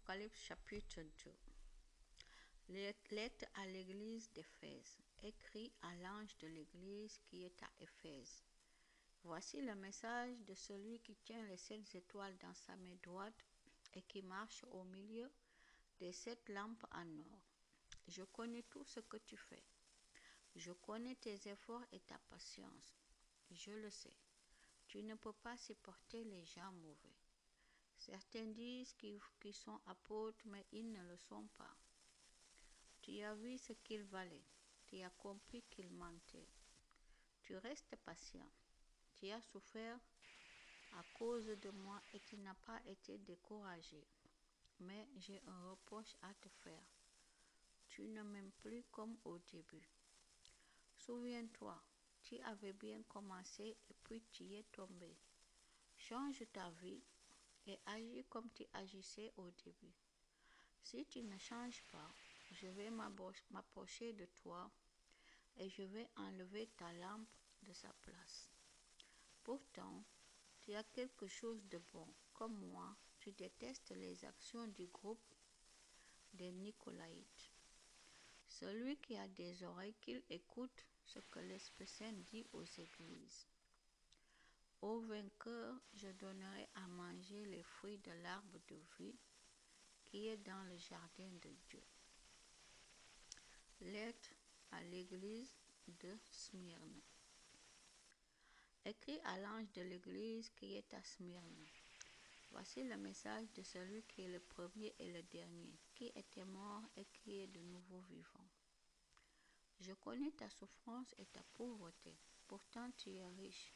Apocalypse chapitre 2. Lettre à l'église d'Éphèse. Écrit à l'ange de l'église qui est à Éphèse. Voici le message de celui qui tient les 7 étoiles dans sa main droite et qui marche au milieu des 7 lampes en or. Je connais tout ce que tu fais. Je connais tes efforts et ta patience. Je le sais. Tu ne peux pas supporter les gens mauvais. Certains disent qu'ils sont apôtres, mais ils ne le sont pas. Tu as vu ce qu'ils valaient. Tu as compris qu'ils mentaient. Tu restes patient. Tu as souffert à cause de moi et tu n'as pas été découragé. Mais j'ai un reproche à te faire. Tu ne m'aimes plus comme au début. Souviens-toi, tu avais bien commencé et puis tu y es tombé. Change ta vie et agis comme tu agissais au début. Si tu ne changes pas, je vais m'approcher de toi et je vais enlever ta lampe de sa place. Pourtant, tu as quelque chose de bon. Comme moi, tu détestes les actions du groupe des Nicolaïtes. Celui qui a des oreilles, qu'il écoute ce que l'Esprit Saint dit aux églises. Au vainqueur, je donnerai à manger les fruits de l'arbre de vie qui est dans le jardin de Dieu. Lettre à l'église de Smyrne. Écrit à l'ange de l'église qui est à Smyrne. Voici le message de celui qui est le premier et le dernier, qui était mort et qui est de nouveau vivant. Je connais ta souffrance et ta pauvreté, pourtant tu es riche.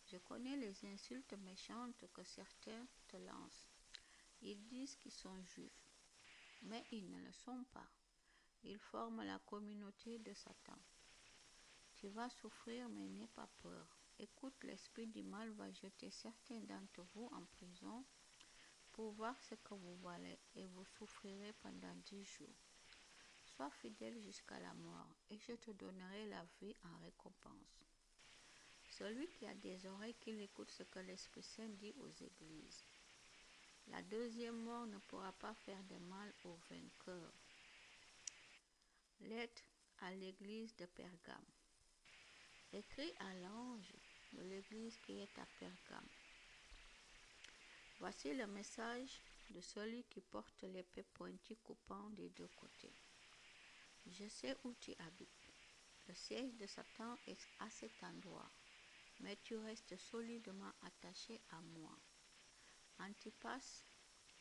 Je connais les insultes méchantes que certains te lancent. Ils disent qu'ils sont juifs, mais ils ne le sont pas. Ils forment la communauté de Satan. Tu vas souffrir, mais n'aie pas peur. Écoute, l'esprit du mal va jeter certains d'entre vous en prison pour voir ce que vous valez, et vous souffrirez pendant 10 jours. Sois fidèle jusqu'à la mort, et je te donnerai la vie en récompense. Celui qui a des oreilles, qu'il écoute ce que l'Esprit Saint dit aux églises. La deuxième mort ne pourra pas faire de mal aux vainqueurs. Lettre à l'église de Pergame. Écrit à l'ange de l'église qui est à Pergame. Voici le message de celui qui porte l'épée pointue coupant des 2 côtés. Je sais où tu habites. Le siège de Satan est à cet endroit, mais tu restes solidement attaché à moi. Antipas,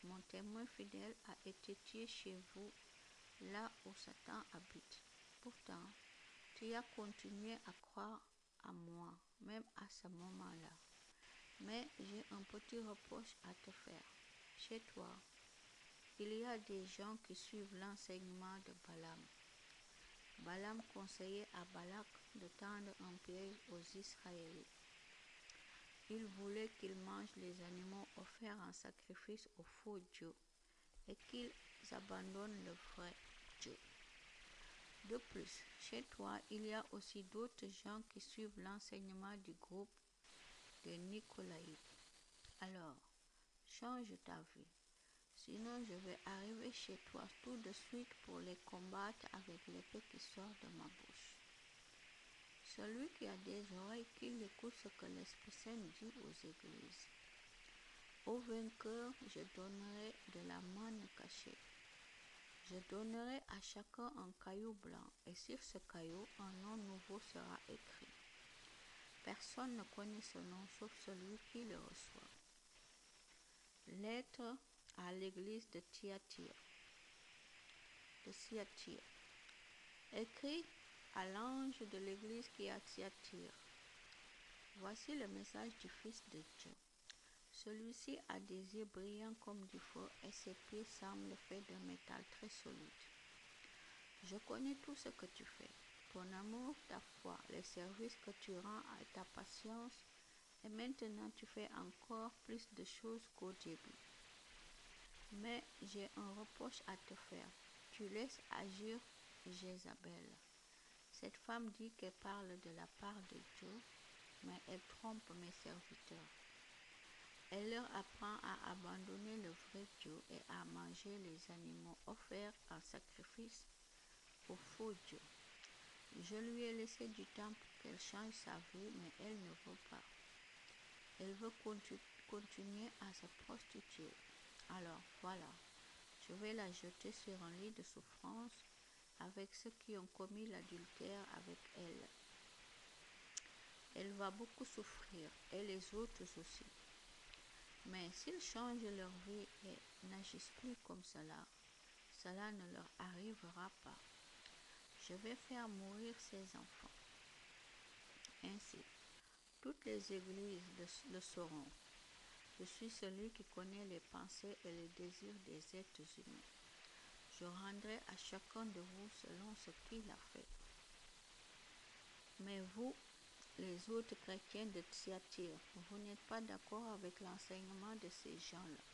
mon témoin fidèle, a été tué chez vous, là où Satan habite. Pourtant, tu as continué à croire à moi, même à ce moment-là. Mais j'ai un petit reproche à te faire. Chez toi, il y a des gens qui suivent l'enseignement de Balaam. Balaam conseillait à Balak de tendre un piège aux Israélites. Il voulait qu'ils mangent les animaux offerts en sacrifice au faux Dieu et qu'ils abandonnent le vrai Dieu. De plus, chez toi, il y a aussi d'autres gens qui suivent l'enseignement du groupe des Nicolaïtes. Alors, change ta vie. Sinon, je vais arriver chez toi tout de suite pour les combattre avec l'épée qui sort de ma bouche. Celui qui a des oreilles, qu'il écoute ce que l'Esprit Saint dit aux églises. Au vainqueur, je donnerai de la manne cachée. Je donnerai à chacun un caillou blanc, et sur ce caillou, un nom nouveau sera écrit. Personne ne connaît ce nom sauf celui qui le reçoit. Lettre à l'église de Thyatire. Écrit à l'ange de l'église qui est à Thyatire. Voici le message du Fils de Dieu. Celui-ci a des yeux brillants comme du feu et ses pieds semblent faits de métal très solide. Je connais tout ce que tu fais, ton amour, ta foi, les services que tu rends à ta patience, et maintenant tu fais encore plus de choses qu'au début. Mais j'ai un reproche à te faire. Tu laisses agir Jézabel. Cette femme dit qu'elle parle de la part de Dieu, mais elle trompe mes serviteurs. Elle leur apprend à abandonner le vrai Dieu et à manger les animaux offerts en sacrifice au faux Dieu. Je lui ai laissé du temps pour qu'elle change sa vie, mais elle ne veut pas. Elle veut continuer à se prostituer. Alors voilà, je vais la jeter sur un lit de souffrance avec ceux qui ont commis l'adultère avec elle. Elle va beaucoup souffrir, et les autres aussi. Mais s'ils changent leur vie et n'agissent plus comme cela, cela ne leur arrivera pas. Je vais faire mourir ces enfants. Ainsi, toutes les églises le sauront. Je suis celui qui connaît les pensées et les désirs des êtres humains. Je rendrai à chacun de vous selon ce qu'il a fait. Mais vous, les autres chrétiens de Thyatire, vous n'êtes pas d'accord avec l'enseignement de ces gens-là.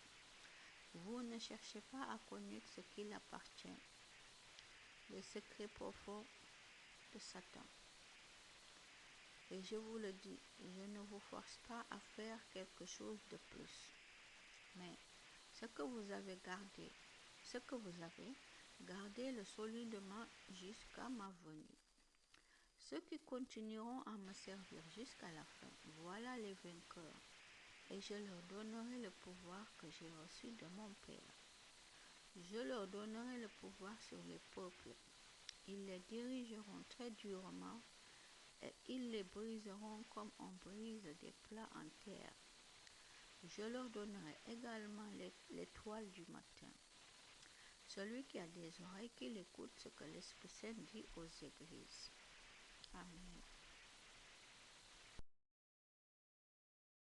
Vous ne cherchez pas à connaître ce qu'il appartient, les secrets profonds de Satan. Et je vous le dis, je ne vous force pas à faire quelque chose de plus. Mais ce que vous avez, gardez-le solidement jusqu'à ma venue. Ceux qui continueront à me servir jusqu'à la fin, voilà les vainqueurs, et je leur donnerai le pouvoir que j'ai reçu de mon Père. Je leur donnerai le pouvoir sur les peuples. Ils les dirigeront très durement et ils les briseront comme on brise des plats en terre. Je leur donnerai également l'étoile du matin. Celui qui a des oreilles, qu'il écoute ce que l'Esprit Saint dit aux églises. Amen.